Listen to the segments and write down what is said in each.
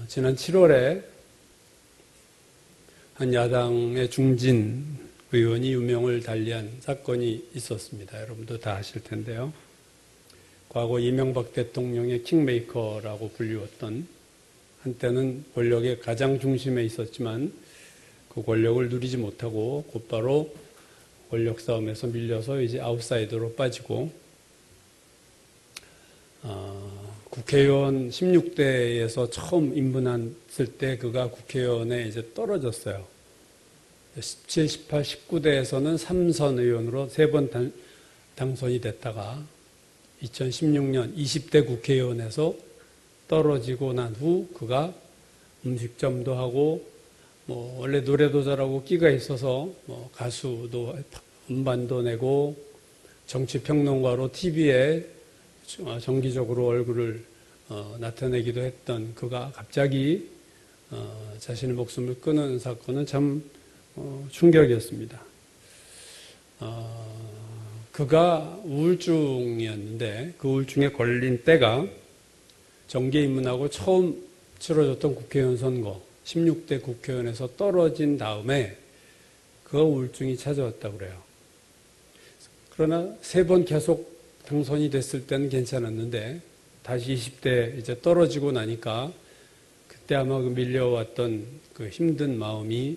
지난 7월에 한 야당의 중진 의원이 유명을 달리한 사건이 있었습니다. 여러분도 다 아실 텐데요. 과거 이명박 대통령의 킹메이커라고 불리웠던, 한때는 권력의 가장 중심에 있었지만 그 권력을 누리지 못하고 곧바로 권력 싸움에서 밀려서 이제 아웃사이더로 빠지고, 국회의원 16대에서 처음 입문했을 때 그가 국회의원에 이제 떨어졌어요. 17, 18, 19대에서는 3선 의원으로 3번 당선이 됐다가 2016년 20대 국회의원에서 떨어지고 난 후 그가 음식점도 하고 원래 노래도 잘하고 끼가 있어서 가수도 음반도 내고 정치평론가로 TV에 정기적으로 얼굴을 나타내기도 했던 그가 갑자기 자신의 목숨을 끊은 사건은 참 충격이었습니다. 그가 우울증이었는데 그 우울증에 걸린 때가 정계 입문하고 처음 치러졌던 국회의원 선거, 16대 국회의원에서 떨어진 다음에 그 우울증이 찾아왔다고 그래요. 그러나 3번 계속 당선이 됐을 때는 괜찮았는데 다시 20대 이제 떨어지고 나니까 그때 아마 그 밀려왔던 그 힘든 마음이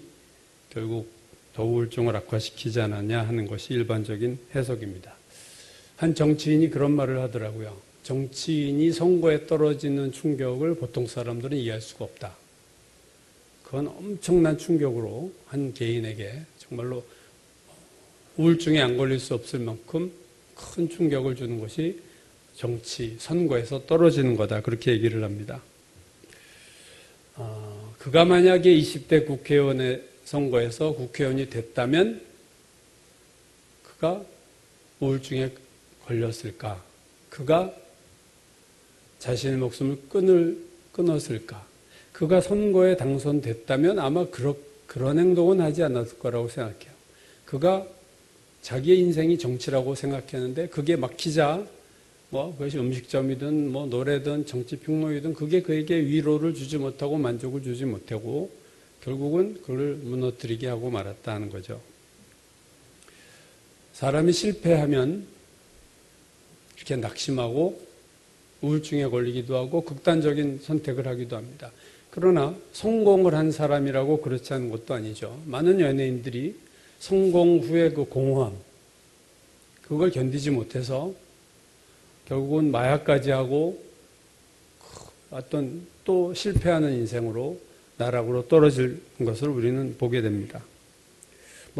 결국 더 우울증을 악화시키지 않았냐 하는 것이 일반적인 해석입니다. 한 정치인이 그런 말을 하더라고요. 정치인이 선거에 떨어지는 충격을 보통 사람들은 이해할 수가 없다. 그건 엄청난 충격으로 한 개인에게 정말로 우울증에 안 걸릴 수 없을 만큼 큰 충격을 주는 것이 정치, 선거에서 떨어지는 거다. 그렇게 얘기를 합니다. 그가 만약에 20대 국회의원의 선거에서 국회의원이 됐다면 그가 우울증에 걸렸을까? 그가 자신의 목숨을 끊었을까? 그가 선거에 당선됐다면 아마 그런 행동은 하지 않았을 거라고 생각해요. 그가 자기의 인생이 정치라고 생각했는데 그게 막히자 그것이 음식점이든 노래든 정치평론이든 그게 그에게 위로를 주지 못하고 만족을 주지 못하고 결국은 그걸 무너뜨리게 하고 말았다는 거죠. 사람이 실패하면 이렇게 낙심하고 우울증에 걸리기도 하고 극단적인 선택을 하기도 합니다. 그러나 성공을 한 사람이라고 그렇지 않은 것도 아니죠. 많은 연예인들이 성공 후에 그 공허함, 그걸 견디지 못해서 결국은 마약까지 하고 어떤 또 실패하는 인생으로 나락으로 떨어질 것을 우리는 보게 됩니다.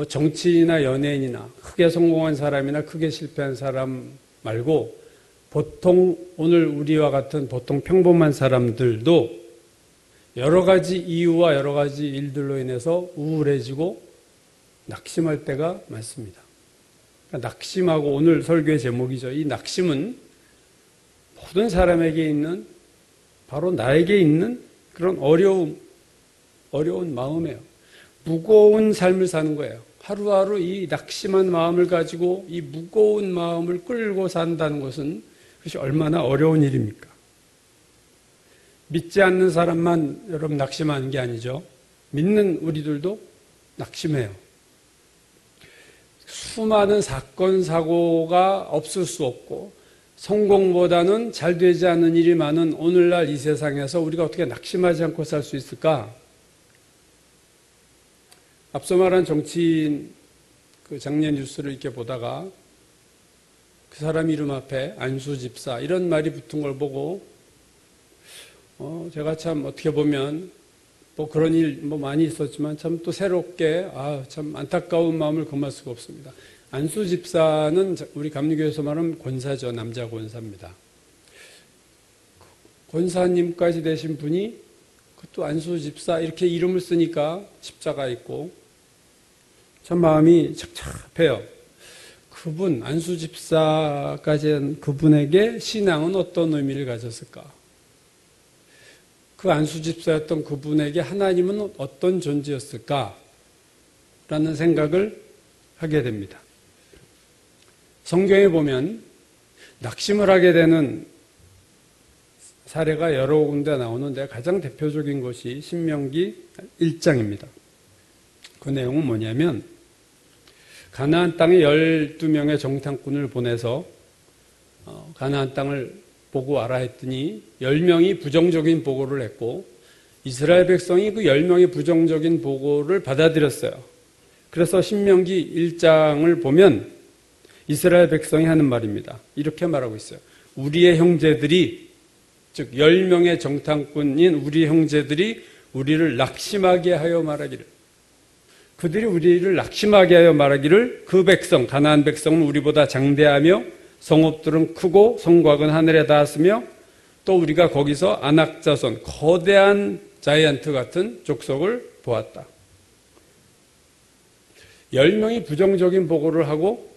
정치인이나 연예인이나 크게 성공한 사람이나 크게 실패한 사람 말고 보통 오늘 우리와 같은 보통 평범한 사람들도 여러 가지 이유와 여러 가지 일들로 인해서 우울해지고 낙심할 때가 많습니다. 낙심하고 오늘 설교의 제목이죠. 이 낙심은 모든 사람에게 있는, 바로 나에게 있는 그런 어려운 마음이에요. 무거운 삶을 사는 거예요. 하루하루 이 낙심한 마음을 가지고 이 무거운 마음을 끌고 산다는 것은 그것이 얼마나 어려운 일입니까? 믿지 않는 사람만 여러분 낙심하는 게 아니죠. 믿는 우리들도 낙심해요. 수많은 사건, 사고가 없을 수 없고 성공보다는 잘 되지 않는 일이 많은 오늘날 이 세상에서 우리가 어떻게 낙심하지 않고 살 수 있을까? 앞서 말한 정치인 그 작년 뉴스를 이렇게 보다가 그 사람 이름 앞에 안수 집사 이런 말이 붙은 걸 보고 제가 참 어떻게 보면 그런 일 많이 있었지만 참 또 새롭게 참 안타까운 마음을 금할 수가 없습니다. 안수 집사는 우리 감리교에서 말하면 권사죠. 남자 권사입니다. 권사님까지 되신 분이 그것도 안수 집사 이렇게 이름을 쓰니까 십자가 있고 참 마음이 착잡해요. 그분 안수 집사까지 한 그분에게 신앙은 어떤 의미를 가졌을까? 그 안수 집사였던 그분에게 하나님은 어떤 존재였을까? 라는 생각을 하게 됩니다. 성경에 보면 낙심을 하게 되는 사례가 여러 군데 나오는데 가장 대표적인 것이 신명기 1장입니다. 그 내용은 뭐냐면 가나안 땅에 12명의 정탐꾼을 보내서 가나안 땅을 보고 알아 했더니 10명이 부정적인 보고를 했고 이스라엘 백성이 그 10명의 부정적인 보고를 받아들였어요. 그래서 신명기 1장을 보면 이스라엘 백성이 하는 말입니다. 이렇게 말하고 있어요. 우리의 형제들이, 즉 10명의 정탐꾼인 우리 형제들이 우리를 낙심하게 하여 말하기를, 그들이 우리를 낙심하게 하여 말하기를 그 백성, 가나안 백성은 우리보다 장대하며 성읍들은 크고 성곽은 하늘에 닿았으며 또 우리가 거기서 아낙 자손, 거대한 자이언트 같은 족속을 보았다. 10명이 부정적인 보고를 하고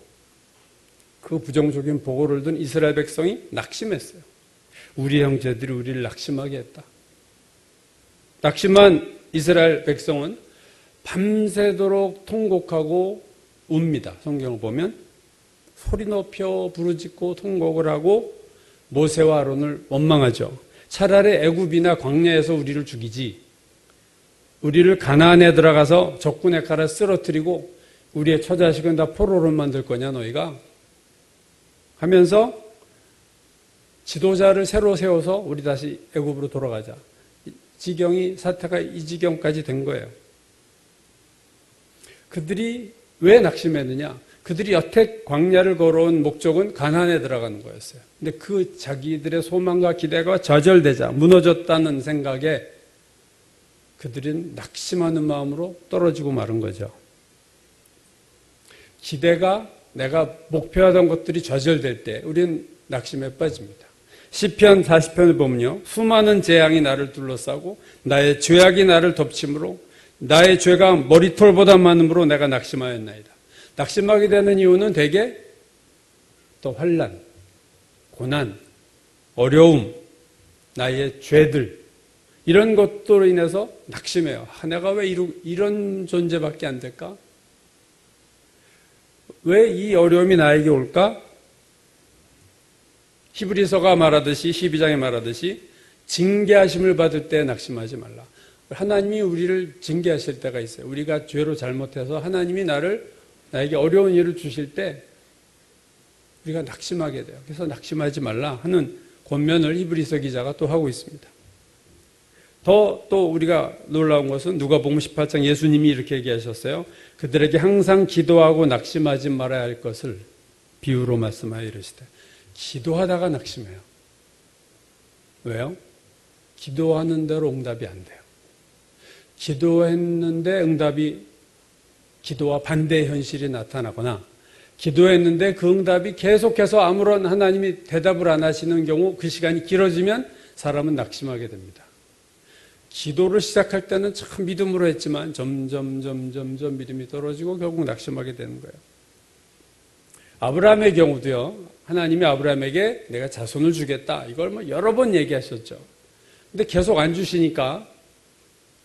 그 부정적인 보고를 든 이스라엘 백성이 낙심했어요. 우리 형제들이 우리를 낙심하게 했다. 낙심한 이스라엘 백성은 밤새도록 통곡하고 웁니다. 성경을 보면 소리 높여 부르짖고 통곡을 하고 모세와 아론을 원망하죠. 차라리 애굽이나 광야에서 우리를 죽이지, 우리를 가나안에 들어가서 적군의 칼에 쓰러뜨리고 우리의 처자식은 다 포로로 만들 거냐 너희가 하면서 지도자를 새로 세워서 우리 다시 애굽으로 돌아가자. 사태가 이 지경까지 된 거예요. 그들이 왜 낙심했느냐? 그들이 여태 광야를 걸어온 목적은 가나안에 들어가는 거였어요. 근데 그 자기들의 소망과 기대가 좌절되자 무너졌다는 생각에 그들은 낙심하는 마음으로 떨어지고 마른 거죠. 기대가 내가 목표하던 것들이 좌절될 때 우리는 낙심에 빠집니다. 시편 40편을 보면요. 수많은 재앙이 나를 둘러싸고 나의 죄악이 나를 덮침으로 나의 죄가 머리털보다 많음으로 내가 낙심하였나이다. 낙심하게 되는 이유는 대개 또 환난, 고난, 어려움, 나의 죄들 이런 것들로 인해서 낙심해요. 내가 왜 이런 존재밖에 안 될까? 왜 이 어려움이 나에게 올까? 히브리서가 말하듯이 12장에 말하듯이 징계하심을 받을 때 낙심하지 말라. 하나님이 우리를 징계하실 때가 있어요. 우리가 죄로 잘못해서 하나님이 나에게 어려운 일을 주실 때 우리가 낙심하게 돼요. 그래서 낙심하지 말라 하는 권면을 히브리서 기자가 또 하고 있습니다. 또 우리가 놀라운 것은 누가복음 18장 예수님이 이렇게 얘기하셨어요. 그들에게 항상 기도하고 낙심하지 말아야 할 것을 비유로 말씀하여 이르시되 기도하다가 낙심해요. 왜요? 기도하는 대로 응답이 안 돼요. 기도했는데 기도와 반대의 현실이 나타나거나 기도했는데 그 응답이 계속해서 아무런 하나님이 대답을 안 하시는 경우 그 시간이 길어지면 사람은 낙심하게 됩니다. 기도를 시작할 때는 참 믿음으로 했지만 점점 믿음이 떨어지고 결국 낙심하게 되는 거예요. 아브라함의 경우도요. 하나님이 아브라함에게 내가 자손을 주겠다. 이걸 여러 번 얘기하셨죠. 근데 계속 안 주시니까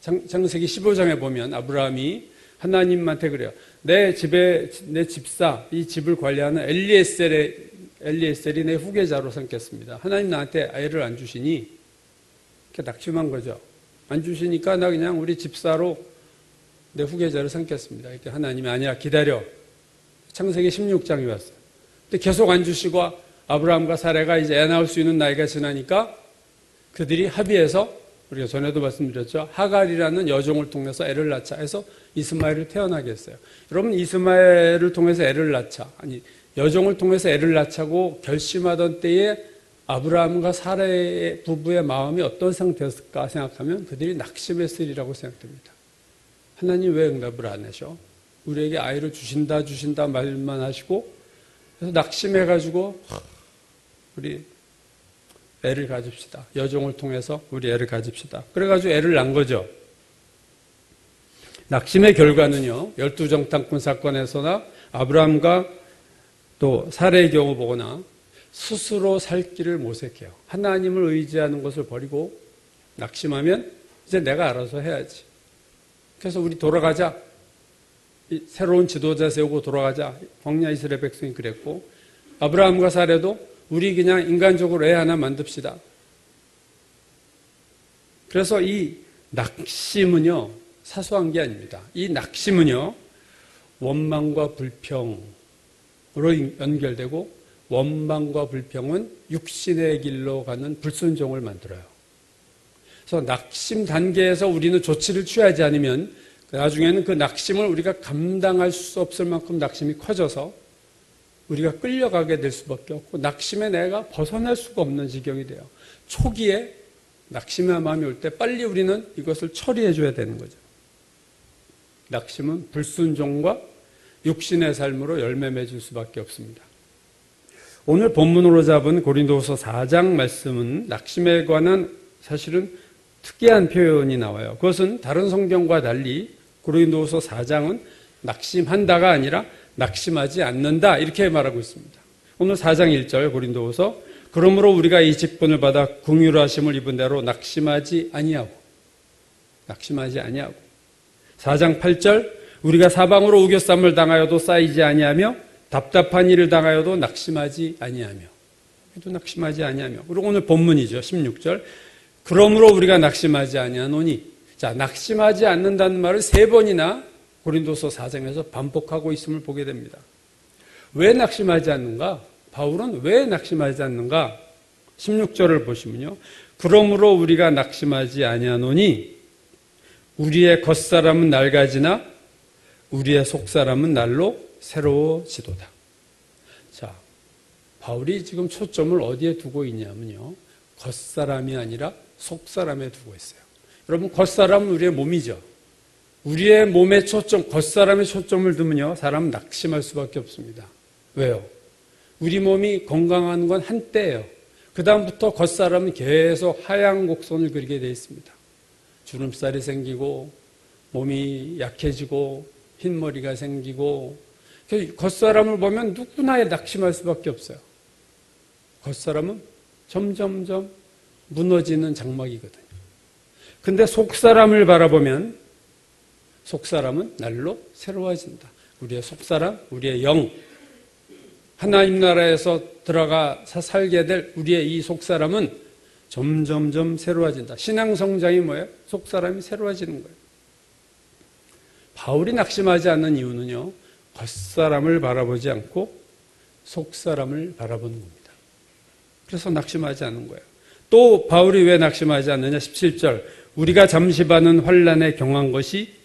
창세기 15장에 보면 아브라함이 하나님한테 그래요. 내 집사, 이 집을 관리하는 엘리에셀이 내 후계자로 삼겠습니다. 하나님 나한테 아이를 안 주시니 이렇게 낙심한 거죠. 안 주시니까 나 그냥 우리 집사로 내 후계자를 삼겠습니다. 이렇게 하나님이 아니야 기다려. 창세기 16장이 왔어요. 근데 계속 안 주시고 아브라함과 사레가 이제 애 낳을 수 있는 나이가 지나니까 그들이 합의해서 우리가 전에도 말씀드렸죠. 하갈이라는 여종을 통해서 애를 낳자 해서 이스마엘을 태어나게 했어요. 여러분 이스마엘을 통해서 애를 낳자, 여종을 통해서 애를 낳자고 결심하던 때에 아브라함과 사라의 부부의 마음이 어떤 상태였을까 생각하면 그들이 낙심했으리라고 생각됩니다. 하나님 왜 응답을 안 하셔? 우리에게 아이를 주신다 말만 하시고 그래서 낙심해가지고 우리 애를 가집시다. 여종을 통해서 우리 애를 가집시다. 그래가지고 애를 낳은 거죠. 낙심의 결과는요. 12정탐꾼 사건에서나 아브라함과 또 사레의 경우 보거나 스스로 살 길을 모색해요. 하나님을 의지하는 것을 버리고 낙심하면 이제 내가 알아서 해야지. 그래서 우리 돌아가자. 새로운 지도자 세우고 돌아가자. 광야 이스라엘 백성이 그랬고 아브라함과 사레도 우리 그냥 인간적으로 애 하나 만듭시다. 그래서 이 낙심은요, 사소한 게 아닙니다. 이 낙심은요, 원망과 불평으로 연결되고, 원망과 불평은 육신의 길로 가는 불순종을 만들어요. 그래서 낙심 단계에서 우리는 조치를 취하지 않으면 나중에는 그 낙심을 우리가 감당할 수 없을 만큼 낙심이 커져서 우리가 끌려가게 될 수밖에 없고, 낙심에 내가 벗어날 수가 없는 지경이 돼요. 초기에 낙심의 마음이 올 때 빨리 우리는 이것을 처리해 줘야 되는 거죠. 낙심은 불순종과 육신의 삶으로 열매 맺을 수밖에 없습니다. 오늘 본문으로 잡은 고린도후서 4장 말씀은 낙심에 관한 사실은 특이한 표현이 나와요. 그것은 다른 성경과 달리 고린도후서 4장은 낙심한다가 아니라 낙심하지 않는다 이렇게 말하고 있습니다. 오늘 4장 1절 고린도후서 그러므로 우리가 이 직분을 받아 긍휼하심을 입은 대로 낙심하지 아니하고 4장 8절 우리가 사방으로 우겨쌈을 당하여도 쌓이지 아니하며 답답한 일을 당하여도 낙심하지 아니하며 그리고 오늘 본문이죠. 16절 그러므로 우리가 낙심하지 아니하노니 자, 낙심하지 않는다는 말을 3번이나 고린도서 4장에서 반복하고 있음을 보게 됩니다. 왜 낙심하지 않는가? 바울은 왜 낙심하지 않는가? 16절을 보시면요. 그러므로 우리가 낙심하지 아니하노니 우리의 겉사람은 낡아지나 우리의 속사람은 날로 새로워지도다. 자, 바울이 지금 초점을 어디에 두고 있냐면요. 겉사람이 아니라 속사람에 두고 있어요. 여러분, 겉사람은 우리의 몸이죠. 우리의 몸에 겉사람에 초점을 두면요. 사람은 낙심할 수밖에 없습니다. 왜요? 우리 몸이 건강한 건 한때예요. 그 다음부터 겉사람은 계속 하향 곡선을 그리게 되어 있습니다. 주름살이 생기고 몸이 약해지고 흰머리가 생기고 겉사람을 보면 누구나 낙심할 수밖에 없어요. 겉사람은 점점점 무너지는 장막이거든요. 근데 속사람을 바라보면 속사람은 날로 새로워진다. 우리의 속사람, 우리의 영, 하나님 나라에서 들어가 살게 될 우리의 이 속사람은 점점점 새로워진다. 신앙 성장이 뭐예요? 속사람이 새로워지는 거예요. 바울이 낙심하지 않는 이유는요. 겉사람을 바라보지 않고 속사람을 바라보는 겁니다. 그래서 낙심하지 않는 거예요. 또 바울이 왜 낙심하지 않느냐? 17절 우리가 잠시 받는 환난에 경한 것이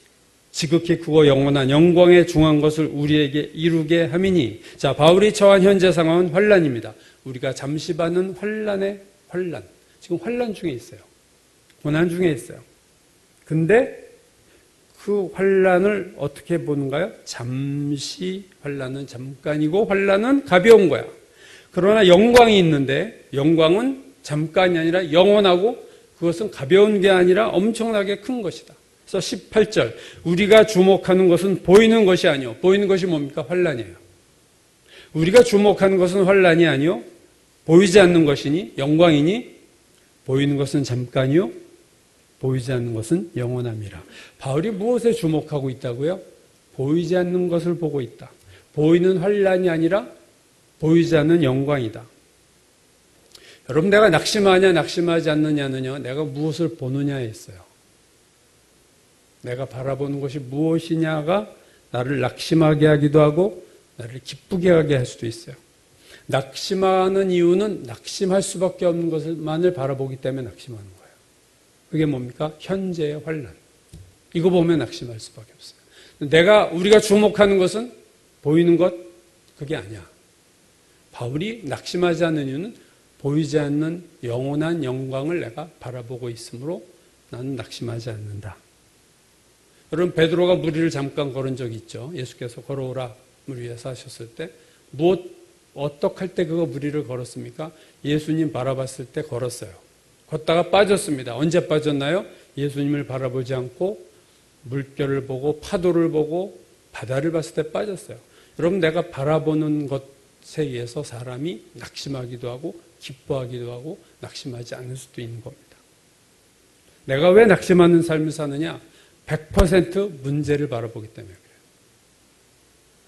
지극히 크고 영원한 영광에 중한 것을 우리에게 이루게 함이니 자, 바울이 처한 현재 상황은 환난입니다. 우리가 잠시 받는 환난의 환난. 지금 환난 중에 있어요. 고난 중에 있어요. 근데 그 환난을 어떻게 보는가요? 잠시 환난은 잠깐이고 환난은 가벼운 거야. 그러나 영광이 있는데 영광은 잠깐이 아니라 영원하고 그것은 가벼운 게 아니라 엄청나게 큰 것이다. 그래서 18절 우리가 주목하는 것은 보이는 것이 아니요. 보이는 것이 뭡니까? 환난이에요. 우리가 주목하는 것은 환난이 아니요. 보이지 않는 것이니 영광이니 보이는 것은 잠깐이요. 보이지 않는 것은 영원함이라. 바울이 무엇에 주목하고 있다고요? 보이지 않는 것을 보고 있다. 보이는 환난이 아니라 보이지 않는 영광이다. 여러분, 내가 낙심하냐 낙심하지 않느냐는요. 내가 무엇을 보느냐에 있어요. 내가 바라보는 것이 무엇이냐가 나를 낙심하게 하기도 하고 나를 기쁘게 하게 할 수도 있어요. 낙심하는 이유는 낙심할 수밖에 없는 것만을 바라보기 때문에 낙심하는 거예요. 그게 뭡니까? 현재의 환난. 이거 보면 낙심할 수밖에 없어요. 우리가 주목하는 것은 보이는 것, 그게 아니야. 바울이 낙심하지 않는 이유는 보이지 않는 영원한 영광을 내가 바라보고 있으므로 나는 낙심하지 않는다. 여러분, 베드로가 물 위를 잠깐 걸은 적이 있죠. 예수께서 걸어오라 물 위에서 하셨을 때 어떻게 할 때 그거 물 위를 걸었습니까? 예수님 바라봤을 때 걸었어요. 걷다가 빠졌습니다. 언제 빠졌나요? 예수님을 바라보지 않고 물결을 보고 파도를 보고 바다를 봤을 때 빠졌어요. 여러분, 내가 바라보는 것에 의해서 사람이 낙심하기도 하고 기뻐하기도 하고 낙심하지 않을 수도 있는 겁니다. 내가 왜 낙심하는 삶을 사느냐? 100% 문제를 바라보기 때문에 그래요.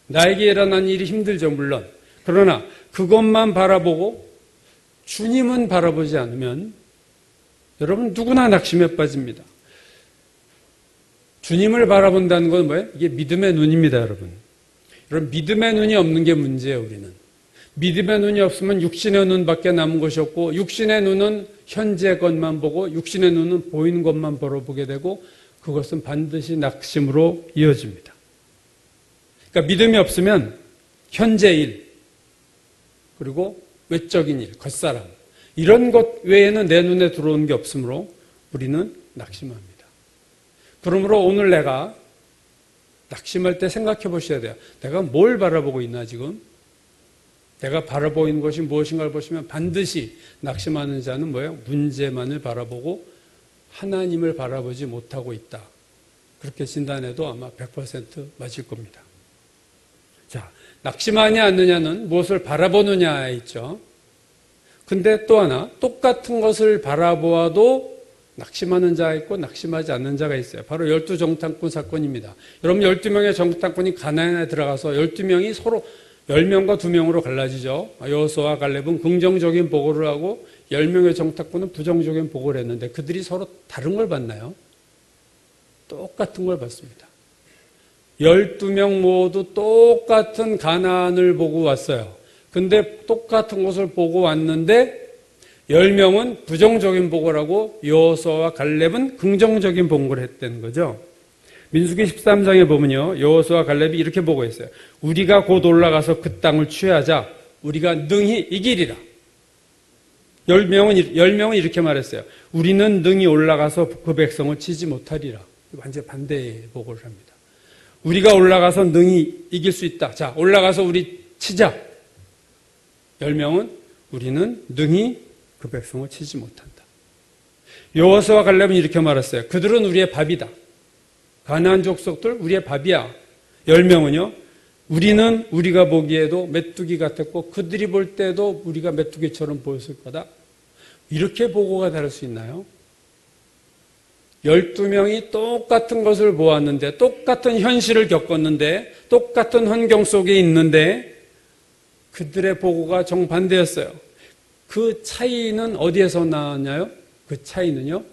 나에게 일어난 일이 힘들죠, 물론. 그러나 그것만 바라보고 주님은 바라보지 않으면 여러분 누구나 낙심에 빠집니다. 주님을 바라본다는 건 뭐예요? 이게 믿음의 눈입니다, 여러분. 여러분 믿음의 눈이 없는 게 문제예요, 우리는. 믿음의 눈이 없으면 육신의 눈밖에 남은 것이 없고 육신의 눈은 현재 것만 보고 육신의 눈은 보이는 것만 바라보게 되고 그것은 반드시 낙심으로 이어집니다. 그러니까 믿음이 없으면 현재 일 그리고 외적인 일, 겉사람 이런 것 외에는 내 눈에 들어오는 게 없으므로 우리는 낙심합니다. 그러므로 오늘 내가 낙심할 때 생각해 보셔야 돼요. 내가 뭘 바라보고 있나 지금? 내가 바라보는 것이 무엇인가를 보시면 반드시 낙심하는 자는 뭐예요? 문제만을 바라보고 하나님을 바라보지 못하고 있다. 그렇게 진단해도 아마 100% 맞을 겁니다. 자, 낙심하냐 않느냐는 무엇을 바라보느냐에 있죠. 근데 또 하나 똑같은 것을 바라보아도 낙심하는 자가 있고 낙심하지 않는 자가 있어요. 바로 12정탐꾼 사건입니다. 여러분 12명의 정탐꾼이 가나안에 들어가서 12명이 서로 10명과 2명으로 갈라지죠. 여호수아와 갈렙은 긍정적인 보고를 하고 10명의 정탐꾼은 부정적인 보고를 했는데 그들이 서로 다른 걸 봤나요? 똑같은 걸 봤습니다. 12명 모두 똑같은 가나안을 보고 왔어요. 근데 똑같은 것을 보고 왔는데 10명은 부정적인 보고를 하고 여호수아와 갈렙은 긍정적인 보고를 했다는 거죠. 민수기 13장에 보면요. 여호수아와 갈렙이 이렇게 보고했어요. 우리가 곧 올라가서 그 땅을 취하자 우리가 능히 이기리라. 10명은 이렇게 말했어요. 우리는 능히 올라가서 그 백성을 치지 못하리라. 완전 반대의 보고를 합니다. 우리가 올라가서 능히 이길 수 있다. 자, 올라가서 우리 치자. 10명은 우리는 능히 그 백성을 치지 못한다. 여호수아와 갈렙은 이렇게 말했어요. 그들은 우리의 밥이다. 가나안 족속들 우리의 밥이야. 10명은요. 우리는 우리가 보기에도 메뚜기 같았고 그들이 볼 때도 우리가 메뚜기처럼 보였을 거다. 이렇게 보고가 다를 수 있나요? 12명이 똑같은 것을 보았는데 똑같은 현실을 겪었는데 똑같은 환경 속에 있는데 그들의 보고가 정반대였어요. 그 차이는 어디에서 나왔나요? 그 차이는요.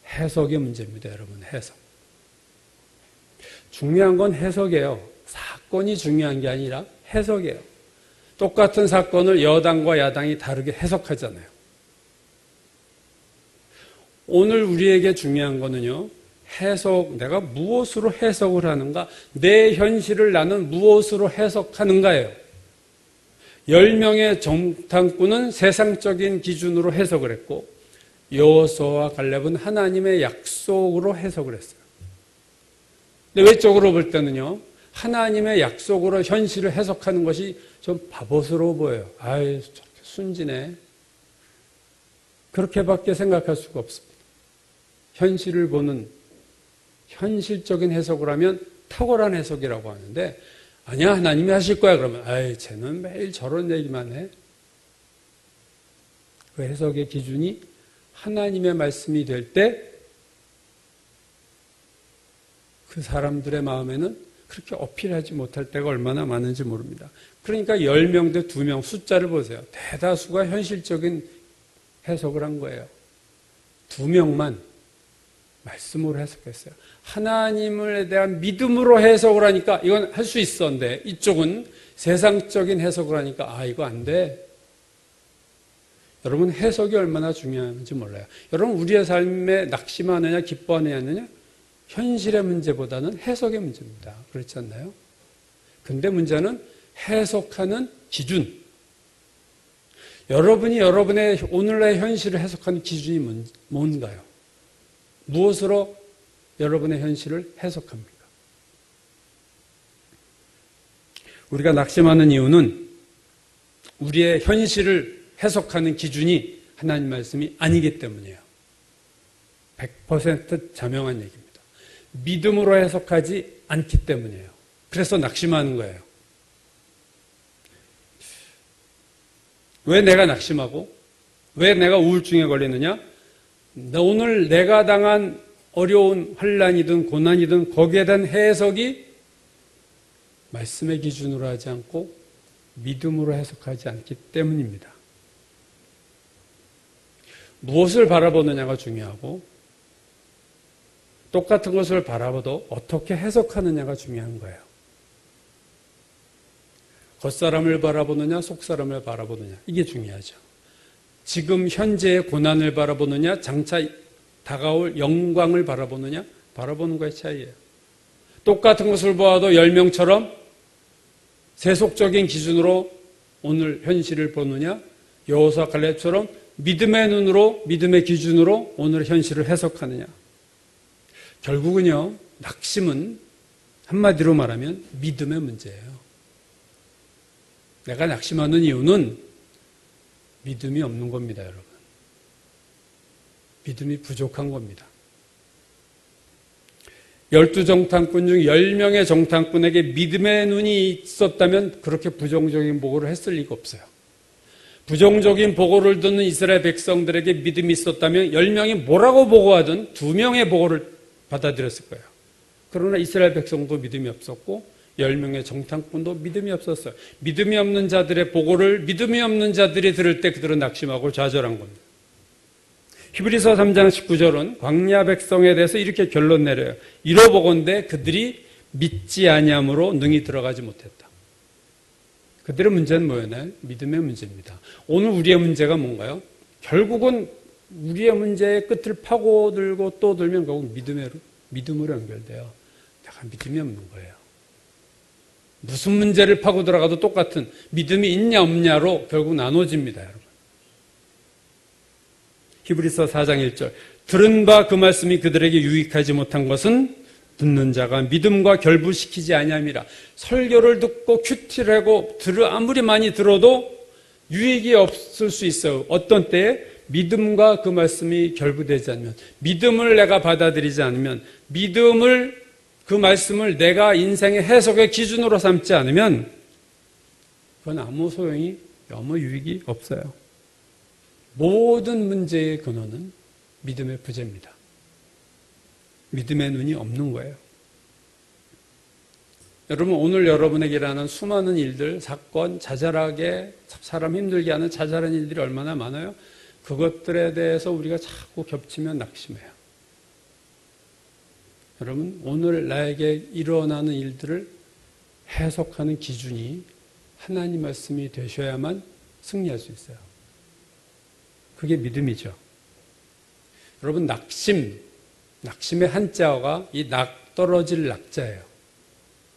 해석의 문제입니다. 여러분 해석. 중요한 건 해석이에요. 사건이 중요한 게 아니라 해석이에요. 똑같은 사건을 여당과 야당이 다르게 해석하잖아요. 오늘 우리에게 중요한 거는요. 해석, 내가 무엇으로 해석을 하는가? 내 현실을 나는 무엇으로 해석하는가예요. 10명의 정탐꾼은 세상적인 기준으로 해석을 했고 여호수아와 갈렙은 하나님의 약속으로 해석을 했어요. 근데 외적으로 볼 때는요. 하나님의 약속으로 현실을 해석하는 것이 좀 바보스러워 보여요. 아이, 저렇게 순진해. 그렇게밖에 생각할 수가 없습니다. 현실을 보는 현실적인 해석을 하면 탁월한 해석이라고 하는데 아니야 하나님이 하실 거야 그러면 아이 쟤는 매일 저런 얘기만 해. 그 해석의 기준이 하나님의 말씀이 될 때 그 사람들의 마음에는 그렇게 어필하지 못할 때가 얼마나 많은지 모릅니다. 그러니까 10명 대 2명 숫자를 보세요. 대다수가 현실적인 해석을 한 거예요. 2명만 말씀으로 해석했어요. 하나님에 대한 믿음으로 해석을 하니까 이건 할 수 있었는데 이쪽은 세상적인 해석을 하니까 이거 안 돼. 여러분 해석이 얼마나 중요한지 몰라요. 여러분 우리의 삶에 낙심하느냐 기뻐하느냐 현실의 문제보다는 해석의 문제입니다. 그렇지 않나요? 근데 문제는 해석하는 기준. 여러분이 여러분의 오늘의 현실을 해석하는 기준이 뭔가요? 무엇으로 여러분의 현실을 해석합니까? 우리가 낙심하는 이유는 우리의 현실을 해석하는 기준이 하나님 말씀이 아니기 때문이에요. 100% 자명한 얘기입니다. 믿음으로 해석하지 않기 때문이에요. 그래서 낙심하는 거예요. 왜 내가 낙심하고 왜 내가 우울증에 걸리느냐? 오늘 내가 당한 어려운 환난이든 고난이든 거기에 대한 해석이 말씀의 기준으로 하지 않고 믿음으로 해석하지 않기 때문입니다. 무엇을 바라보느냐가 중요하고 똑같은 것을 바라봐도 어떻게 해석하느냐가 중요한 거예요. 겉사람을 바라보느냐 속사람을 바라보느냐 이게 중요하죠. 지금 현재의 고난을 바라보느냐 장차 다가올 영광을 바라보느냐 바라보는 거의 차이예요. 똑같은 것을 보아도 10명처럼 세속적인 기준으로 오늘 현실을 보느냐 여호수아 갈렙처럼 믿음의 눈으로 믿음의 기준으로 오늘 현실을 해석하느냐. 결국은요 낙심은 한마디로 말하면 믿음의 문제예요. 내가 낙심하는 이유는 믿음이 없는 겁니다, 여러분. 믿음이 부족한 겁니다. 12정탐꾼 중 10명의 정탐꾼에게 믿음의 눈이 있었다면 그렇게 부정적인 보고를 했을 리가 없어요. 부정적인 보고를 듣는 이스라엘 백성들에게 믿음이 있었다면 10명이 뭐라고 보고하든 2명의 보고를 받아들였을 거예요. 그러나 이스라엘 백성도 믿음이 없었고 10명의 정탐꾼도 믿음이 없었어요. 믿음이 없는 자들의 보고를 믿음이 없는 자들이 들을 때 그들은 낙심하고 좌절한 겁니다. 히브리서 3장 19절은 광야 백성에 대해서 이렇게 결론 내려요. 이러보건대 그들이 믿지 아니함으로 능히 들어가지 못했다. 그들의 문제는 뭐였나요? 믿음의 문제입니다. 오늘 우리의 문제가 뭔가요? 결국은 우리의 문제의 끝을 파고들고 또 들면 결국 믿음으로 연결돼요. 내가 믿음이 없는 거예요. 무슨 문제를 파고 들어가도 똑같은 믿음이 있냐 없냐로 결국 나눠집니다, 여러분. 히브리서 4장 1절 들은 바 그 말씀이 그들에게 유익하지 못한 것은 듣는 자가 믿음과 결부시키지 아니함이라. 설교를 듣고 큐티라고 아무리 많이 들어도 유익이 없을 수 있어요. 어떤 때에 믿음과 그 말씀이 결부되지 않으면, 믿음을 내가 받아들이지 않으면, 그 말씀을 내가 인생의 해석의 기준으로 삼지 않으면 그건 아무 소용이, 아무 유익이 없어요. 모든 문제의 근원은 믿음의 부재입니다. 믿음의 눈이 없는 거예요. 여러분, 오늘 여러분에게 일어나는 수많은 일들, 사건, 자잘하게 사람 힘들게 하는 자잘한 일들이 얼마나 많아요? 그것들에 대해서 우리가 자꾸 겹치면 낙심해요. 여러분, 오늘 나에게 일어나는 일들을 해석하는 기준이 하나님 말씀이 되셔야만 승리할 수 있어요. 그게 믿음이죠. 여러분, 낙심의 한자어가 이 떨어질 낙자예요.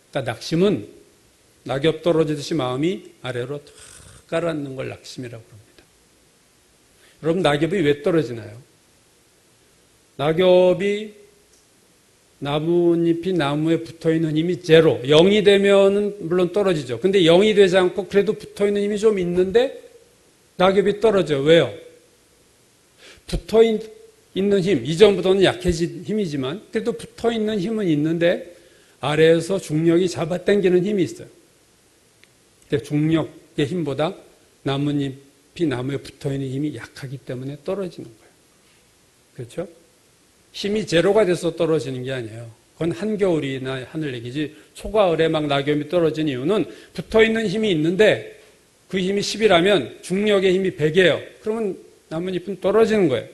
그러니까 낙심은 낙엽 떨어지듯이 마음이 아래로 탁 가라앉는 걸 낙심이라고 합니다. 여러분, 낙엽이 왜 떨어지나요? 낙엽이 나뭇잎이 나무에 붙어있는 힘이 제로, 0이 되면은 물론 떨어지죠. 근데 0이 되지 않고 그래도 붙어있는 힘이 좀 있는데 낙엽이 떨어져요. 왜요? 붙어있는 힘, 이전보다는 약해진 힘이지만 그래도 붙어있는 힘은 있는데 아래에서 중력이 잡아당기는 힘이 있어요. 근데 중력의 힘보다 나뭇잎이 나무에 붙어있는 힘이 약하기 때문에 떨어지는 거예요. 그렇죠? 힘이 제로가 돼서 떨어지는 게 아니에요. 그건 한겨울이나 하늘 얘기지, 초가을에 막 낙엽이 떨어진 이유는 붙어있는 힘이 있는데 그 힘이 10이라면 중력의 힘이 100이에요. 그러면 나뭇잎은 떨어지는 거예요.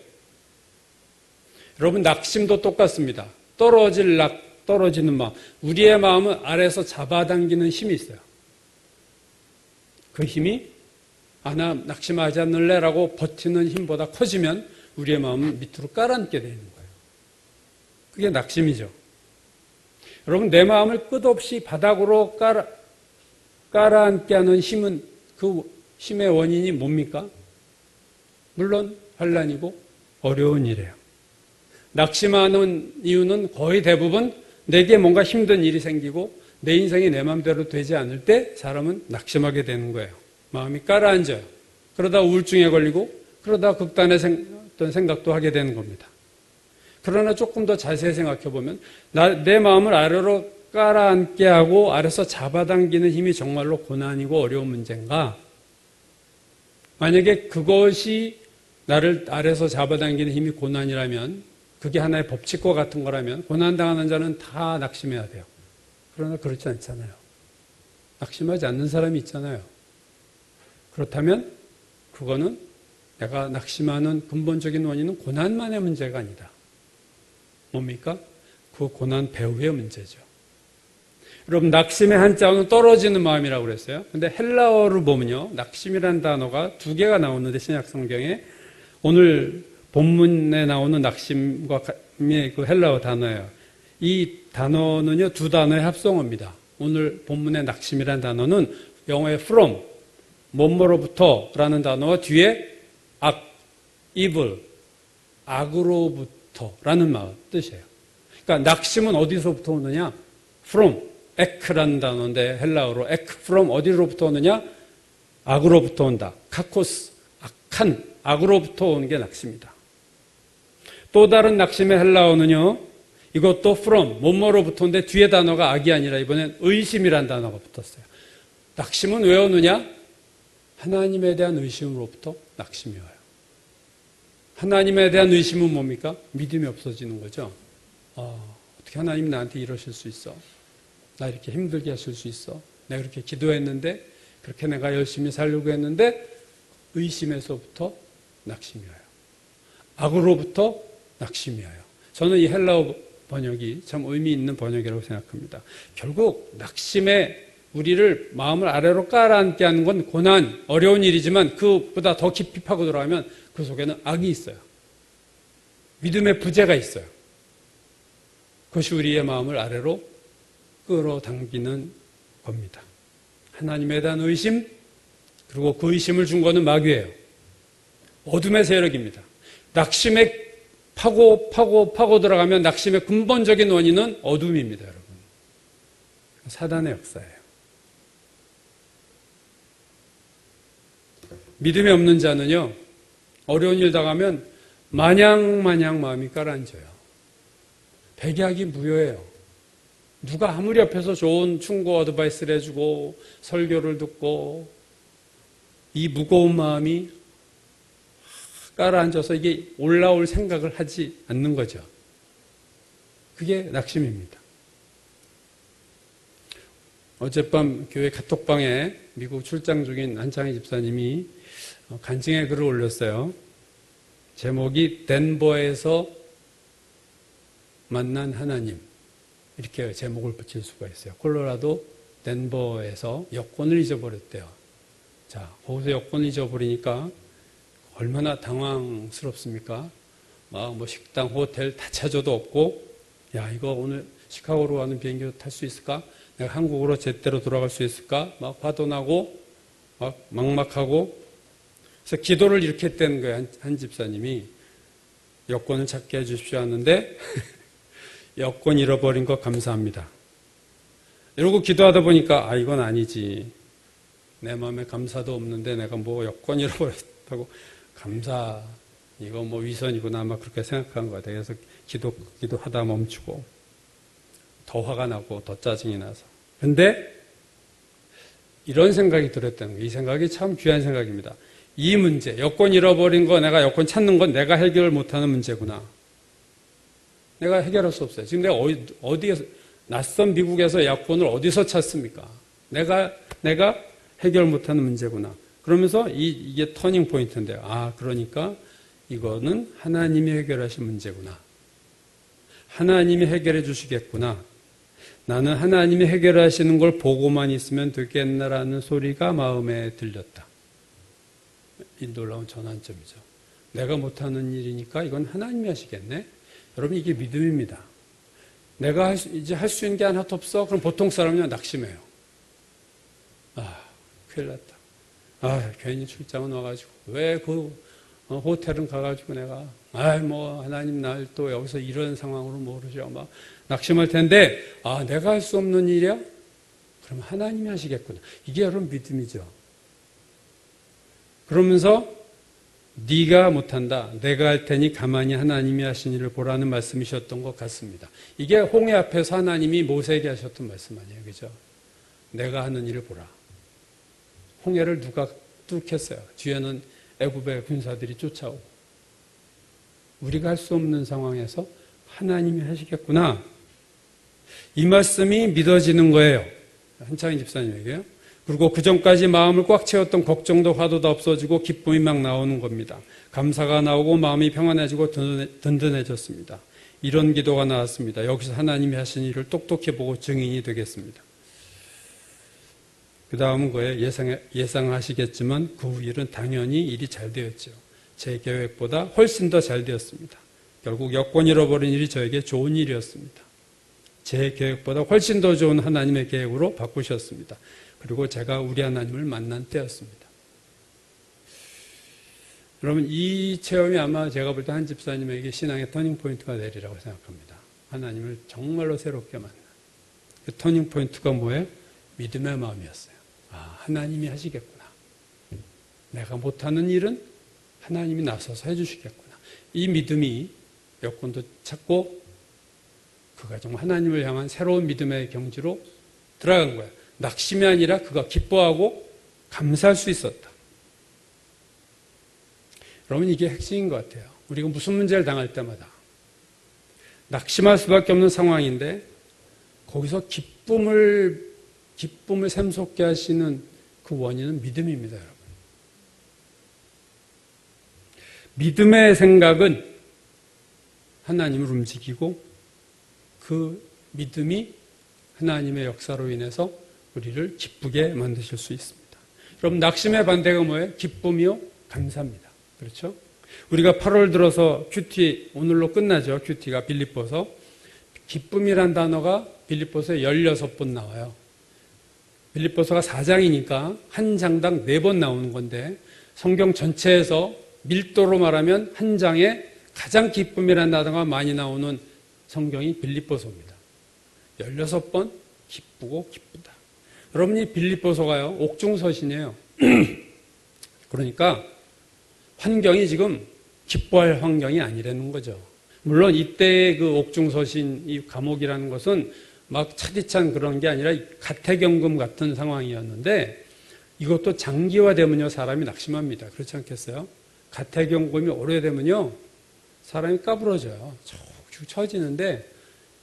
여러분, 낙심도 똑같습니다. 떨어지는 마음. 우리의 마음은 아래에서 잡아당기는 힘이 있어요. 그 힘이 나 낙심하지 않을래라고 버티는 힘보다 커지면 우리의 마음은 밑으로 깔아앉게 되는 거예요. 그게 낙심이죠. 여러분, 내 마음을 끝없이 바닥으로 깔아앉게 하는 힘은, 그 힘의 원인이 뭡니까? 물론 환난이고 어려운 일이에요. 낙심하는 이유는 거의 대부분 내게 뭔가 힘든 일이 생기고 내 인생이 내 마음대로 되지 않을 때 사람은 낙심하게 되는 거예요. 마음이 깔아앉아요. 그러다 우울증에 걸리고 그러다 극단의 어떤 생각도 하게 되는 겁니다. 그러나 조금 더 자세히 생각해 보면 내 마음을 아래로 깔아앉게 하고 아래서 잡아당기는 힘이 정말로 고난이고 어려운 문제인가? 만약에 그것이 나를 아래서 잡아당기는 힘이 고난이라면, 그게 하나의 법칙과 같은 거라면 고난당하는 자는 다 낙심해야 돼요. 그러나 그렇지 않잖아요. 낙심하지 않는 사람이 있잖아요. 그렇다면 그거는 내가 낙심하는 근본적인 원인은 고난만의 문제가 아니다. 뭡니까? 그 고난 배후의 문제죠. 여러분, 낙심의 한자어는 떨어지는 마음이라고 그랬어요. 근데 헬라어로 보면요, 낙심이라는 단어가 두 개가 나오는데, 신약 성경에 오늘 본문에 나오는 낙심과 그 헬라어 단어예요. 이 단어는요, 두 단어의 합성어입니다. 오늘 본문의 낙심이라는 단어는 영어의 from, 뭐뭐로부터라는 단어와 뒤에 evil, 악으로부터라는 뜻이에요. 그러니까 낙심은 어디서부터 오느냐? from, ek라는 단어인데 헬라어로 ek, from 어디로부터 오느냐? 악으로부터 온다. 카코스, 악한, 악으로부터 오는 게 낙심이다. 또 다른 낙심의 헬라어는요, 이것도 from, 뭐뭐로부터인데 뒤에 단어가 악이 아니라 이번엔 의심이라는 단어가 붙었어요. 낙심은 왜 오느냐? 하나님에 대한 의심으로부터 낙심이 와요. 하나님에 대한 의심은 뭡니까? 믿음이 없어지는 거죠. 어떻게 하나님 나한테 이러실 수 있어? 나 이렇게 힘들게 하실 수 있어? 내가 그렇게 기도했는데, 그렇게 내가 열심히 살려고 했는데, 의심에서부터 낙심이 와요. 악으로부터 낙심이 와요. 저는 이 헬라어 번역이 참 의미 있는 번역이라고 생각합니다. 결국 낙심에 우리를 마음을 아래로 깔아앉게 하는 건 고난, 어려운 일이지만 그보다 더 깊이 파고 들어가면 그 속에는 악이 있어요. 믿음의 부재가 있어요. 그것이 우리의 마음을 아래로 끌어당기는 겁니다. 하나님에 대한 의심, 그리고 그 의심을 준 거는 마귀예요. 어둠의 세력입니다. 낙심에 파고 들어가면 낙심의 근본적인 원인은 어둠입니다, 여러분. 사단의 역사예요. 믿음이 없는 자는요, 어려운 일 당하면 마냥 마음이 가라앉아요. 백약이 무효예요. 누가 아무리 옆에서 좋은 충고 어드바이스를 해주고 설교를 듣고 이 무거운 마음이 깔아앉아서 이게 올라올 생각을 하지 않는 거죠. 그게 낙심입니다. 어젯밤 교회 카톡방에 미국 출장 중인 한창희 집사님이 간증의 글을 올렸어요. 제목이 덴버에서 만난 하나님, 이렇게 제목을 붙일 수가 있어요. 콜로라도 덴버에서 여권을 잊어버렸대요. 자, 거기서 여권을 잊어버리니까 얼마나 당황스럽습니까? 뭐 식당, 호텔 다 찾아도 없고, 야, 이거 오늘 시카고로 가는 비행기도 탈 수 있을까? 내가 한국으로 제때로 돌아갈 수 있을까? 막 화도 나고, 막 막막하고. 그래서 기도를 이렇게 했다는 거예요. 한 집사님이. 여권을 찾게 해주십시오 하는데, 여권 잃어버린 거 감사합니다. 이러고 기도하다 보니까, 이건 아니지. 내 마음에 감사도 없는데 내가 뭐 여권 잃어버렸다고 감사, 이거 뭐 위선이구나 아마 그렇게 생각한 것 같아요. 그래서 기도하다 멈추고 더 화가 나고 더 짜증이 나서. 근데 이런 생각이 들었다는 거예요. 이 생각이 참 귀한 생각입니다. 이 문제, 여권 잃어버린 거, 내가 여권 찾는 건 내가 해결 못하는 문제구나. 내가 해결할 수 없어요. 지금 내가 어디에서, 낯선 미국에서 여권을 어디서 찾습니까? 내가 해결 못하는 문제구나. 그러면서 이게 터닝 포인트인데요. 그러니까 이거는 하나님이 해결하신 문제구나. 하나님이 해결해 주시겠구나. 나는 하나님이 해결하시는 걸 보고만 있으면 되겠나라는 소리가 마음에 들렸다. 이 놀라운 전환점이죠. 내가 못하는 일이니까 이건 하나님이 하시겠네. 여러분, 이게 믿음입니다. 내가 이제 할 수 있는 게 하나도 없어? 그럼 보통 사람은 낙심해요. 큰일 났다. 괜히 출장은 와가지고 왜 그 호텔은 가가지고 내가 하나님 날 또 여기서 이런 상황으로 모르죠. 막 낙심할 텐데 내가 할 수 없는 일이야? 그럼 하나님이 하시겠구나. 이게 여러분 믿음이죠. 그러면서 네가 못한다. 내가 할 테니 가만히 하나님이 하신 일을 보라는 말씀이셨던 것 같습니다. 이게 홍해 앞에서 하나님이 모세에게 하셨던 말씀 아니에요. 그죠? 내가 하는 일을 보라. 홍해를 누가 뚫겠어요? 뒤에는 애굽의 군사들이 쫓아오고. 우리가 할 수 없는 상황에서 하나님이 하시겠구나. 이 말씀이 믿어지는 거예요. 한창희 집사님에게요. 그리고 그전까지 마음을 꽉 채웠던 걱정도 화두도 없어지고 기쁨이 막 나오는 겁니다. 감사가 나오고 마음이 평안해지고 든든해졌습니다. 이런 기도가 나왔습니다. 여기서 하나님이 하신 일을 똑똑히 보고 증인이 되겠습니다. 그 다음은 거예요. 예상하시겠지만 그 일은 당연히 일이 잘 되었죠. 제 계획보다 훨씬 더 잘 되었습니다. 결국 여권 잃어버린 일이 저에게 좋은 일이었습니다. 제 계획보다 훨씬 더 좋은 하나님의 계획으로 바꾸셨습니다. 그리고 제가 우리 하나님을 만난 때였습니다. 여러분, 이 체험이 아마 제가 볼 때 한 집사님에게 신앙의 터닝포인트가 되리라고 생각합니다. 하나님을 정말로 새롭게 만난. 그 터닝포인트가 뭐예요? 믿음의 마음이었어요. 아, 하나님이 하시겠구나. 내가 못하는 일은 하나님이 나서서 해주시겠구나. 이 믿음이 여건도 찾고 그가 정말 하나님을 향한 새로운 믿음의 경지로 들어간 거예요. 낙심이 아니라 그가 기뻐하고 감사할 수 있었다. 여러분, 이게 핵심인 것 같아요. 우리가 무슨 문제를 당할 때마다 낙심할 수밖에 없는 상황인데 거기서 기쁨을 샘솟게 하시는 그 원인은 믿음입니다, 여러분. 믿음의 생각은 하나님을 움직이고 그 믿음이 하나님의 역사로 인해서 우리를 기쁘게 만드실 수 있습니다. 여러분, 낙심의 반대가 뭐예요? 기쁨이요? 감사입니다. 그렇죠? 우리가 8월 들어서 큐티, 오늘로 끝나죠. 큐티가 빌립보서. 기쁨이란 단어가 빌립보서에 16번 나와요. 빌립보서가 4장이니까 한 장당 4번 나오는 건데 성경 전체에서 밀도로 말하면 한 장에 가장 기쁨이라는 단어가 많이 나오는 성경이 빌립보서입니다. 16번 기쁘고 기쁘다. 여러분이 빌립보서가요, 옥중서신이에요. 그러니까 환경이 지금 기뻐할 환경이 아니라는 거죠. 물론 이때의 그 옥중서신, 이 감옥이라는 것은 막 차디찬 그런 게 아니라 가택연금 같은 상황이었는데 이것도 장기화되면요, 사람이 낙심합니다. 그렇지 않겠어요? 가택연금이 오래되면요, 사람이 까부러져요. 쭉 처지는데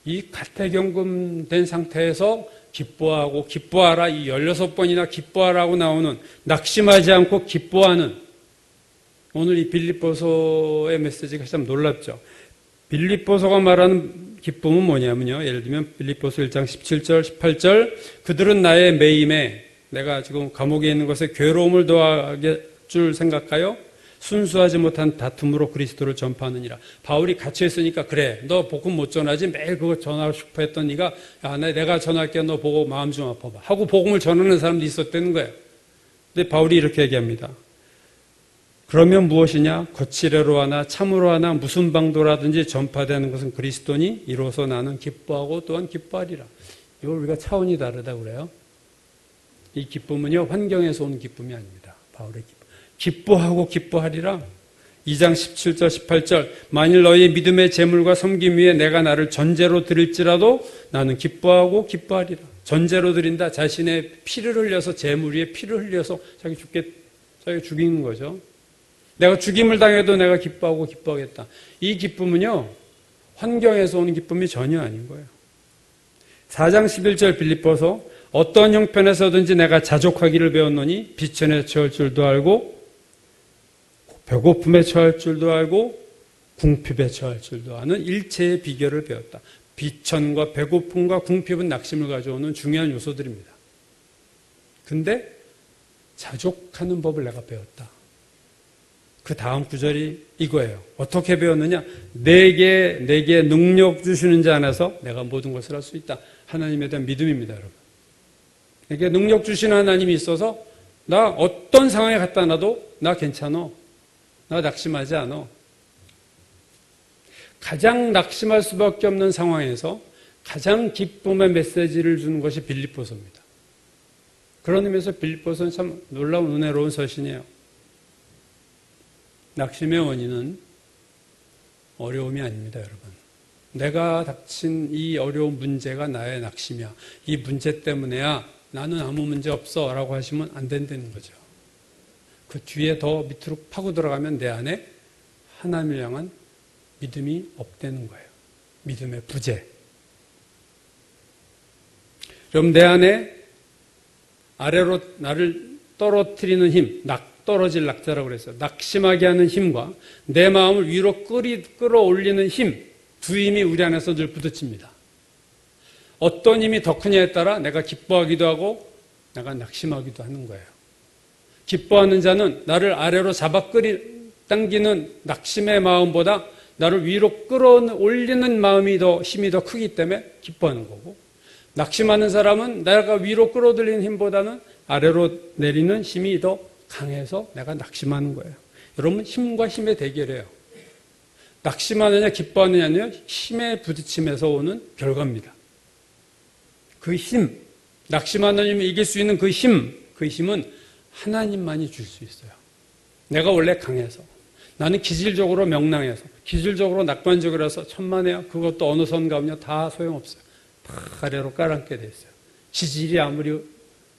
이 가택연금 된 상태에서 기뻐하고 기뻐하라, 이 16번이나 기뻐하라고 나오는, 낙심하지 않고 기뻐하는, 오늘 이 빌립보서의 메시지가 참 놀랍죠. 빌립보서가 말하는 기쁨은 뭐냐면요, 예를 들면 빌립보서 1장 17절 18절 그들은 나의 매임에, 내가 지금 감옥에 있는 것에 괴로움을 더하게 줄 생각하여 순수하지 못한 다툼으로 그리스도를 전파하느니라. 바울이 갇혀있으니까, 그래, 너 복음 못 전하지? 매일 그거 전하고 싶어 했던 네가, 야, 내가 전할게, 너 보고 마음 좀 아파봐 하고 복음을 전하는 사람도 있었다는 거예요. 근데 바울이 이렇게 얘기합니다. 그러면 무엇이냐? 거칠애로 하나 참으로 하나 무슨 방도라든지 전파되는 것은 그리스도니 이로써 나는 기뻐하고 또한 기뻐하리라. 이걸 우리가 차원이 다르다고 그래요. 이 기쁨은요, 환경에서 온 기쁨이 아닙니다. 바울의 기쁨. 기뻐하고 기뻐하리라. 2장 17절 18절 만일 너희의 믿음의 재물과 섬김 위에 내가 나를 전제로 드릴지라도 나는 기뻐하고 기뻐하리라. 전제로 드린다. 자신의 피를 흘려서, 재물 위에 피를 흘려서 자기 죽이는 거죠. 내가 죽임을 당해도 내가 기뻐하고 기뻐하겠다. 이 기쁨은요, 환경에서 오는 기쁨이 전혀 아닌 거예요. 4장 11절 빌립보서 어떤 형편에서든지 내가 자족하기를 배웠노니 비천에 처할 줄도 알고 배고픔에 처할 줄도 알고 궁핍에 처할 줄도 아는 일체의 비결을 배웠다. 비천과 배고픔과 궁핍은 낙심을 가져오는 중요한 요소들입니다. 근데 자족하는 법을 내가 배웠다. 그 다음 구절이 이거예요. 어떻게 배웠느냐? 내게 능력 주시는 자 안에서 내가 모든 것을 할 수 있다. 하나님에 대한 믿음입니다, 여러분. 내게 능력 주시는 하나님이 있어서 나 어떤 상황에 갖다 놔도 나 괜찮아. 나 낙심하지 않아. 가장 낙심할 수밖에 없는 상황에서 가장 기쁨의 메시지를 주는 것이 빌립보서입니다. 그런 의미에서 빌립보서는 참 놀라운 은혜로운 서신이에요. 낙심의 원인은 어려움이 아닙니다, 여러분. 내가 닥친 이 어려운 문제가 나의 낙심이야. 이 문제 때문에야 나는 아무 문제 없어 라고 하시면 안 된다는 거죠. 그 뒤에 더 밑으로 파고 들어가면 내 안에 하나님을 향한 믿음이 없다는 거예요. 믿음의 부재. 여러분, 내 안에 아래로 나를 떨어뜨리는 힘, 떨어질 낙자라고 그랬어요. 낙심하게 하는 힘과 내 마음을 위로 끌어올리는 힘, 두 힘이 우리 안에서 늘 부딪힙니다. 어떤 힘이 더 크냐에 따라 내가 기뻐하기도 하고 내가 낙심하기도 하는 거예요. 기뻐하는 자는 나를 아래로 당기는 낙심의 마음보다 나를 위로 끌어올리는 마음이 힘이 더 크기 때문에 기뻐하는 거고, 낙심하는 사람은 내가 위로 끌어들이는 힘보다는 아래로 내리는 힘이 더 강해서 내가 낙심하는 거예요. 여러분, 힘과 힘의 대결이에요. 낙심하느냐 기뻐하느냐는 힘의 부딪힘에서 오는 결과입니다. 그 힘, 낙심하는 힘을 이길 수 있는 그 힘은 하나님만이 줄 수 있어요. 내가 원래 강해서, 나는 기질적으로 명랑해서, 기질적으로 낙관적이라서 천만에요. 그것도 어느 선 가면요 다 소용없어요. 다 아래로 깔아앉게 돼 있어요. 지질이 아무리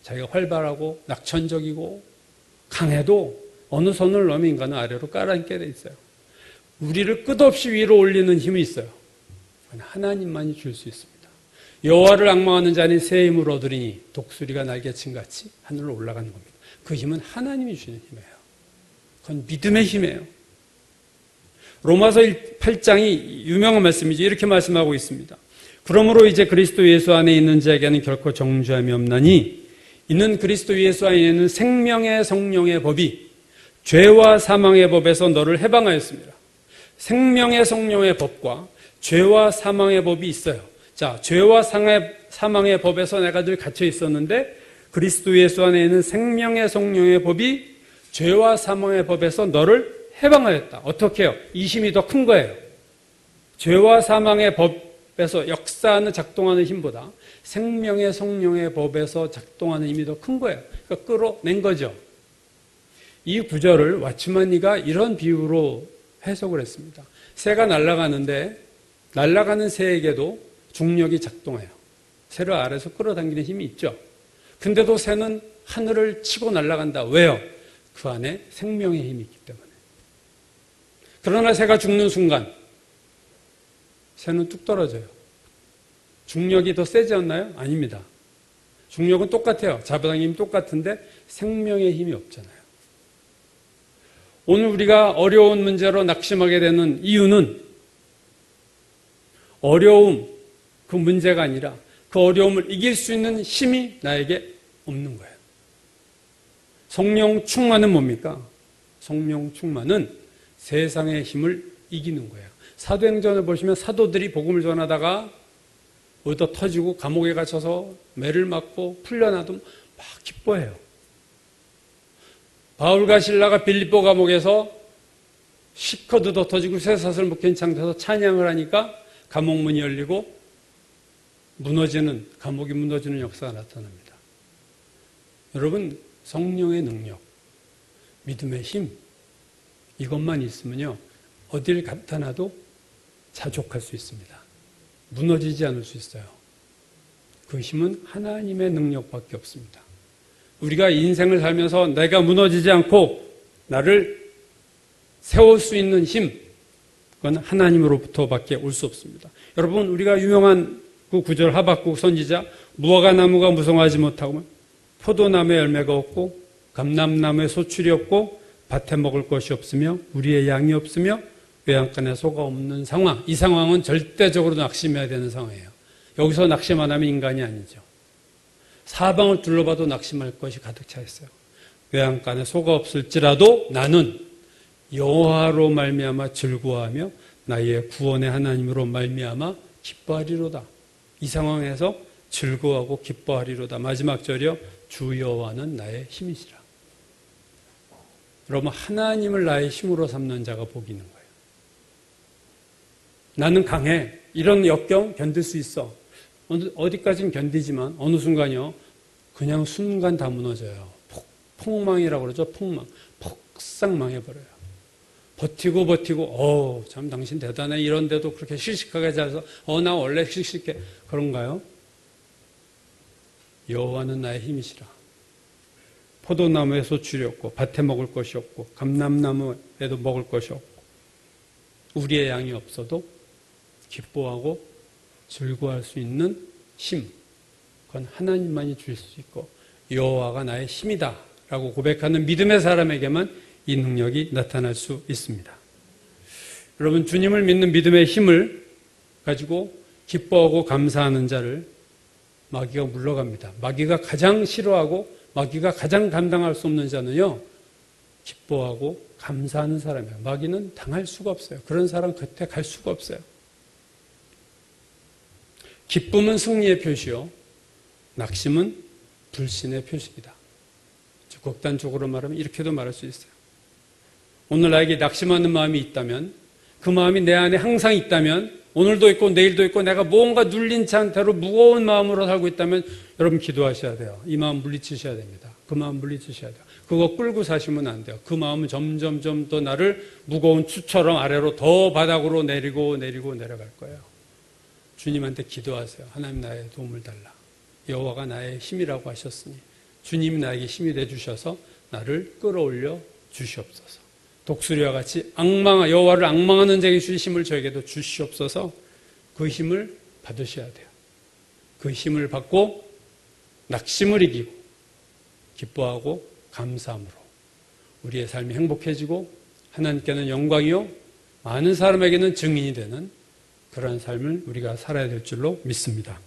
자기가 활발하고 낙천적이고 강해도 어느 선을 넘으면 인간은 아래로 깔아앉게 돼 있어요. 우리를 끝없이 위로 올리는 힘이 있어요. 하나님만이 줄 수 있습니다. 여호와를 앙망하는 자는 새 힘을 얻으리니 독수리가 날개친같이 하늘로 올라가는 겁니다. 그 힘은 하나님이 주시는 힘이에요. 그건 믿음의 힘이에요. 로마서 8장이 유명한 말씀이죠. 이렇게 말씀하고 있습니다. 그러므로 이제 그리스도 예수 안에 있는 자에게는 결코 정죄함이 없나니 이는 그리스도 예수 안에 있는 생명의 성령의 법이 죄와 사망의 법에서 너를 해방하였습니다. 생명의 성령의 법과 죄와 사망의 법이 있어요. 자, 죄와 사망의 법에서 내가 늘 갇혀 있었는데 그리스도 예수 안에 있는 생명의 성령의 법이 죄와 사망의 법에서 너를 해방하였다. 어떻게 해요? 이 힘이 더 큰 거예요. 죄와 사망의 법에서 역사하는 작동하는 힘보다 생명의 성령의 법에서 작동하는 힘이 더 큰 거예요. 그러니까 끌어낸 거죠. 이 구절을 와츠만니가 이런 비유로 해석을 했습니다. 새가 날아가는데 날아가는 새에게도 중력이 작동해요. 새를 아래서 끌어당기는 힘이 있죠. 근데도 새는 하늘을 치고 날아간다. 왜요? 그 안에 생명의 힘이 있기 때문에. 그러나 새가 죽는 순간 새는 뚝 떨어져요. 중력이 더 세지 않나요? 아닙니다. 중력은 똑같아요. 잡아당김이 똑같은데 생명의 힘이 없잖아요. 오늘 우리가 어려운 문제로 낙심하게 되는 이유는 어려움, 그 문제가 아니라 그 어려움을 이길 수 있는 힘이 나에게 없는 거예요. 성령 충만은 뭡니까? 성령 충만은 세상의 힘을 이기는 거예요. 사도행전을 보시면 사도들이 복음을 전하다가 얻어 터지고 감옥에 갇혀서 매를 맞고 풀려나도 막 기뻐해요. 바울과 실라가 빌립보 감옥에서 실컷 얻어 터지고 쇠사슬 묶인 상태에서 찬양을 하니까 감옥문이 열리고 감옥이 무너지는 역사가 나타납니다. 여러분, 성령의 능력, 믿음의 힘, 이것만 있으면요, 어딜 갖다 놔도 자족할 수 있습니다. 무너지지 않을 수 있어요. 그 힘은 하나님의 능력밖에 없습니다. 우리가 인생을 살면서 내가 무너지지 않고 나를 세울 수 있는 힘, 그건 하나님으로부터밖에 올 수 없습니다. 여러분, 우리가 유명한 그 구절 하박국 선지자, 무화과 나무가 무성하지 못하고 포도나무에 열매가 없고 감람나무에 소출이 없고 밭에 먹을 것이 없으며 우리의 양이 없으며 외양간에 소가 없는 상황. 이 상황은 절대적으로 낙심해야 되는 상황이에요. 여기서 낙심 안 하면 인간이 아니죠. 사방을 둘러봐도 낙심할 것이 가득 차 있어요. 외양간에 소가 없을지라도 나는 여호와로 말미암아 즐거워하며 나의 구원의 하나님으로 말미암아 기뻐하리로다. 이 상황에서 즐거워하고 기뻐하리로다. 마지막 절이요. 주 여호와는 나의 힘이시라. 여러분, 하나님을 나의 힘으로 삼는 자가 복이 있는 거예요. 나는 강해. 이런 역경 견딜 수 있어. 어디까지는 견디지만 어느 순간이요. 그냥 순간 다 무너져요. 폭망이라고 그러죠. 폭망. 폭삭 망해버려요. 버티고 참 당신 대단해. 이런데도 그렇게 씩씩하게 잘해서 나 원래 씩씩해. 그런가요? 여호와는 나의 힘이시라. 포도나무에 소출이 없고 밭에 먹을 것이 없고 감람나무에도 먹을 것이 없고 우리의 양이 없어도 기뻐하고 즐거워할 수 있는 힘, 그건 하나님만이 줄 수 있고 여호와가 나의 힘이다 라고 고백하는 믿음의 사람에게만 이 능력이 나타날 수 있습니다. 여러분, 주님을 믿는 믿음의 힘을 가지고 기뻐하고 감사하는 자를 마귀가 물러갑니다. 마귀가 가장 싫어하고 마귀가 가장 감당할 수 없는 자는요, 기뻐하고 감사하는 사람이에요. 마귀는 당할 수가 없어요. 그런 사람 곁에 갈 수가 없어요. 기쁨은 승리의 표시요, 낙심은 불신의 표시이다. 극단적으로 말하면 이렇게도 말할 수 있어요. 오늘 나에게 낙심하는 마음이 있다면, 그 마음이 내 안에 항상 있다면, 오늘도 있고 내일도 있고 내가 뭔가 눌린 상태로 무거운 마음으로 살고 있다면 여러분 기도하셔야 돼요. 이 마음 물리치셔야 됩니다. 그 마음 물리치셔야 돼요. 그거 끌고 사시면 안 돼요. 그 마음은 점점 더 나를 무거운 추처럼 아래로 더 바닥으로 내리고 내려갈 거예요. 주님한테 기도하세요. 하나님, 나의 도움을 달라. 여호와가 나의 힘이라고 하셨으니 주님이 나에게 힘이 되주셔서 나를 끌어올려 주시옵소서. 독수리와 같이 여호와를 앙망하는 자에게 주신 힘을 저에게도 주시옵소서. 그 힘을 받으셔야 돼요. 그 힘을 받고 낙심을 이기고 기뻐하고 감사함으로 우리의 삶이 행복해지고 하나님께는 영광이요 많은 사람에게는 증인이 되는 그러한 삶을 우리가 살아야 될 줄로 믿습니다.